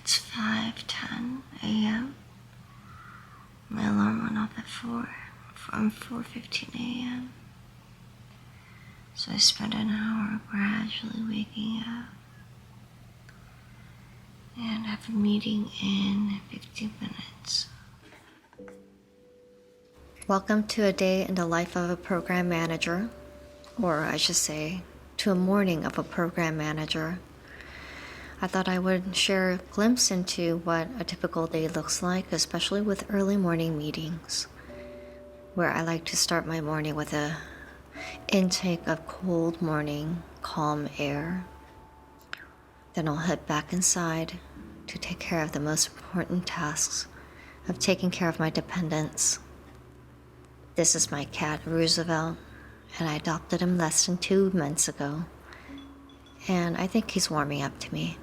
It's 5:10 a.m. My alarm went off at 4:15 a.m. So I spent an hour gradually waking up. And I have a meeting in 15 minutes. Welcome to a day in the life of a program manager, or I should say, to a morning of a program manager. I thought I would share a glimpse into what a typical day looks like, especially with early morning meetings, where I like to start my morning with a intake of cold morning, calm air. Then I'll head back inside to take care of the most important tasks of taking care of my dependents. This is my cat, Roosevelt, and I adopted him less than 2 months ago, and I think he's warming up to me.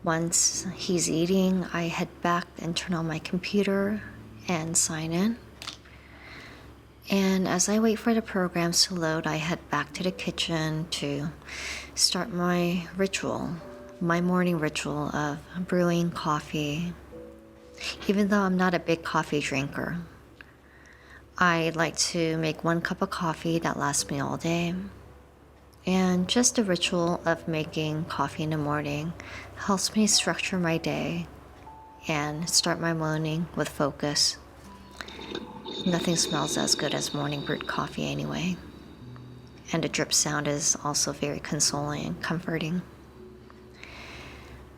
Once he's eating, I head back and turn on my computer and sign in. And as I wait for the programs to load, I head back to the kitchen to start my ritual, my morning ritual of brewing coffee. Even though I'm not a big coffee drinker, I like to make 1 cup of coffee that lasts me all day. And just the ritual of making coffee in the morning helps me structure my day and start my morning with focus. Nothing smells as good as morning brewed coffee anyway. And the drip sound is also very consoling and comforting.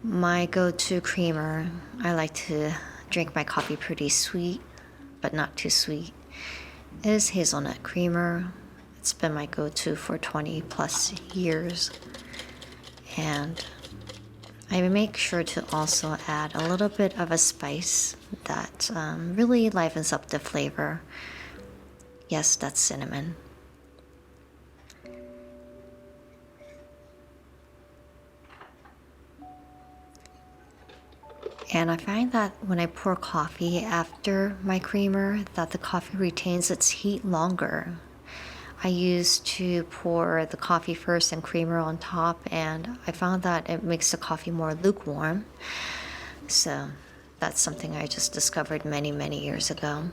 My go-to creamer, I like to drink my coffee pretty sweet, but not too sweet, is hazelnut creamer. It's been my go-to for 20 plus years. And I make sure to also add a little bit of a spice that really livens up the flavor. Yes, that's cinnamon. And I find that when I pour coffee after my creamer, that the coffee retains its heat longer. I used to pour the coffee first and creamer on top, and I found that it makes the coffee more lukewarm. So that's something I just discovered many, many years ago.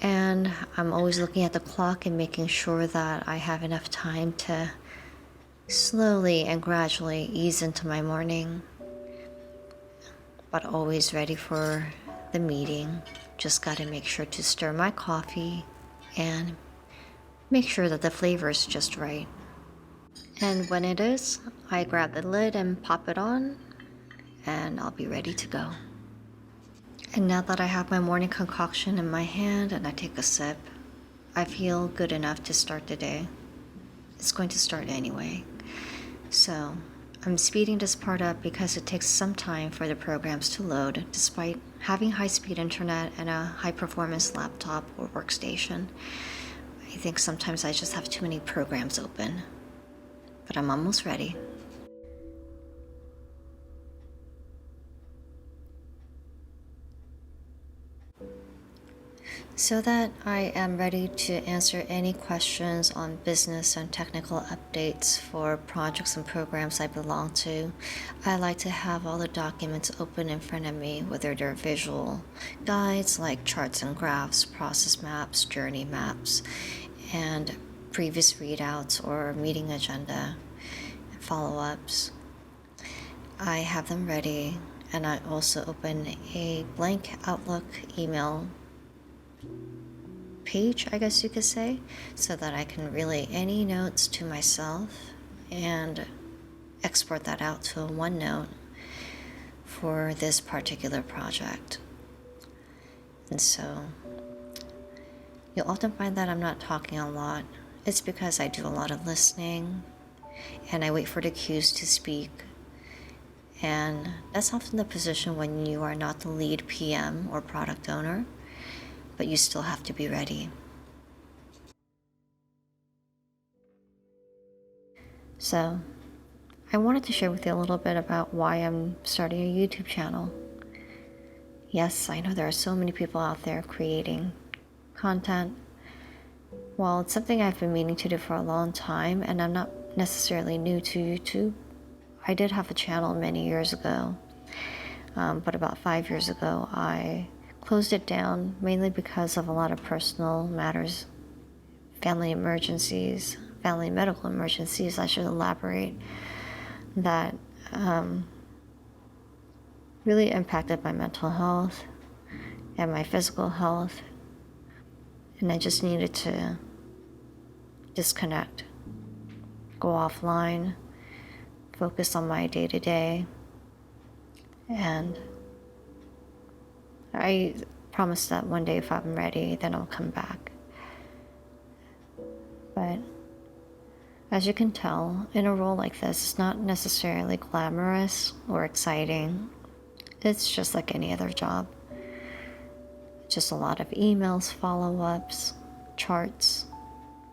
And I'm always looking at the clock and making sure that I have enough time to slowly and gradually ease into my morning, but always ready for the meeting. Just gotta make sure to stir my coffee and make sure that the flavor is just right. And when it is, I grab the lid and pop it on, and I'll be ready to go. And now that I have my morning concoction in my hand and I take a sip, I feel good enough to start the day. It's going to start anyway. So I'm speeding this part up because it takes some time for the programs to load, despite having high-speed internet and a high-performance laptop or workstation. I think sometimes I just have too many programs open, but I'm almost ready. So that I am ready to answer any questions on business and technical updates for projects and programs I belong to, I like to have all the documents open in front of me, whether they're visual guides like charts and graphs, process maps, journey maps, and previous readouts or meeting agenda, follow-ups. I have them ready, and I also open a blank Outlook email page, I guess you could say, so that I can relay any notes to myself and export that out to a OneNote for this particular project. And so you'll often find that I'm not talking a lot. It's because I do a lot of listening and I wait for the cues to speak. And that's often the position when you are not the lead PM or product owner, but you still have to be ready. So I wanted to share with you a little bit about why I'm starting a YouTube channel. Yes, I know there are so many people out there creating content. Well, it's something I've been meaning to do for a long time, and I'm not necessarily new to YouTube. I did have a channel many years ago, but about 5 years ago, I closed it down mainly because of a lot of personal matters, family emergencies, family medical emergencies, I should elaborate, that really impacted my mental health and my physical health. And I just needed to disconnect, go offline, focus on my day-to-day. And I promise that one day if I'm ready, then I'll come back. But as you can tell, in a role like this, it's not necessarily glamorous or exciting. It's just like any other job. Just a lot of emails, follow-ups, charts,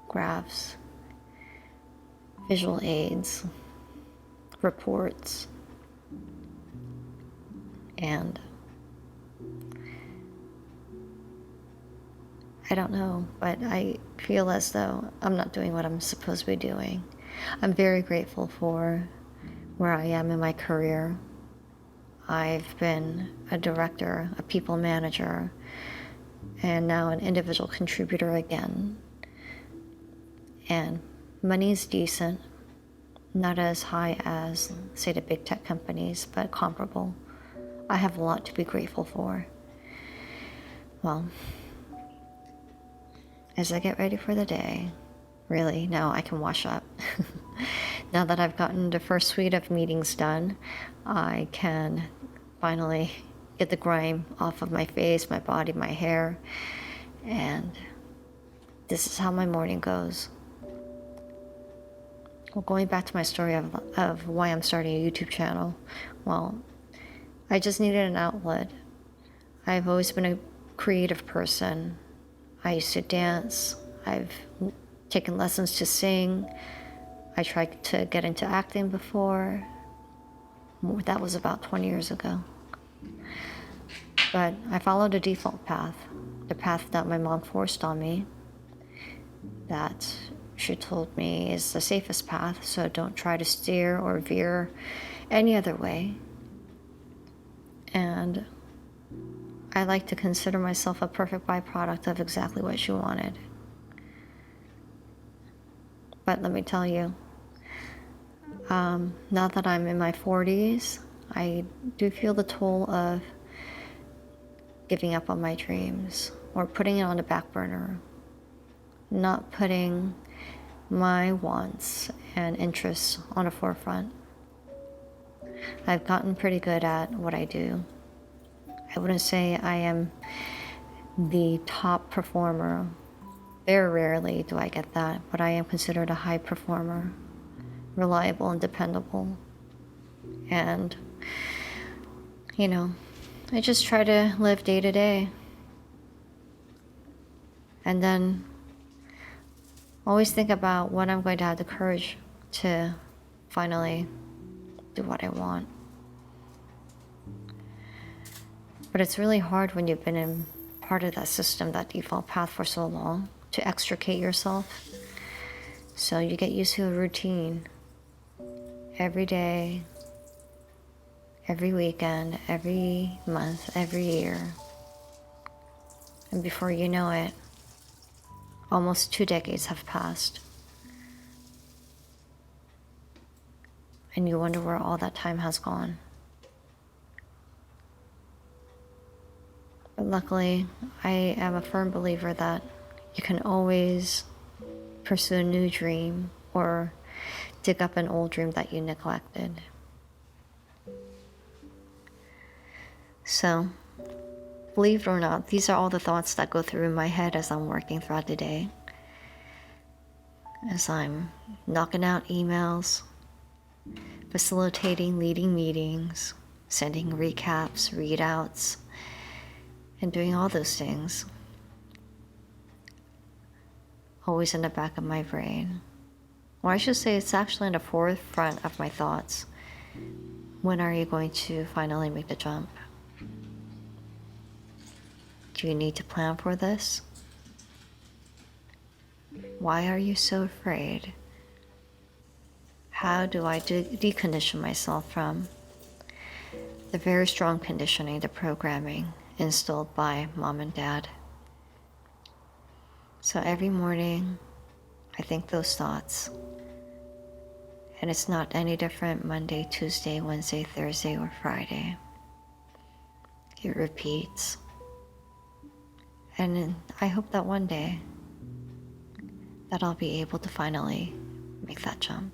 graphs, visual aids, reports, and I don't know, but I feel as though I'm not doing what I'm supposed to be doing. I'm very grateful for where I am in my career. I've been a director, a people manager, and now an individual contributor again. And money's decent, not as high as, say, the big tech companies, but comparable. I have a lot to be grateful for. Well, as I get ready for the day, really, now I can wash up. Now that I've gotten the first suite of meetings done, I can finally get the grime off of my face, my body, my hair, and this is how my morning goes. Well, going back to my story of why I'm starting a YouTube channel, well, I just needed an outlet. I've always been a creative person. I used to dance. I've taken lessons to sing. I tried to get into acting before. That was about 20 years ago. But I followed a default path, the path that my mom forced on me, that she told me is the safest path, so don't try to steer or veer any other way. And I like to consider myself a perfect byproduct of exactly what she wanted. But let me tell you, now that I'm in my 40s, I do feel the toll of giving up on my dreams or putting it on the back burner, not putting my wants and interests on the forefront. I've gotten pretty good at what I do. I wouldn't say I am the top performer. Very rarely do I get that, but I am considered a high performer, reliable and dependable. And, I just try to live day to day. And then always think about when I'm going to have the courage to finally do what I want. But it's really hard when you've been in part of that system, that default path for so long, to extricate yourself. So you get used to a routine every day, every weekend, every month, every year. And before you know it, almost 2 decades have passed. And you wonder where all that time has gone. But luckily, I am a firm believer that you can always pursue a new dream or dig up an old dream that you neglected. So, believe it or not, these are all the thoughts that go through my head as I'm working throughout the day. As I'm knocking out emails, facilitating, leading meetings, sending recaps, readouts, and doing all those things. Always in the back of my brain. Or I should say it's actually in the forefront of my thoughts. When are you going to finally make the jump? Do you need to plan for this? Why are you so afraid? How do I decondition myself from the very strong conditioning, the programming instilled by mom and dad? So every morning, I think those thoughts. And it's not any different Monday, Tuesday, Wednesday, Thursday, or Friday. It repeats. And I hope that one day that I'll be able to finally make that jump.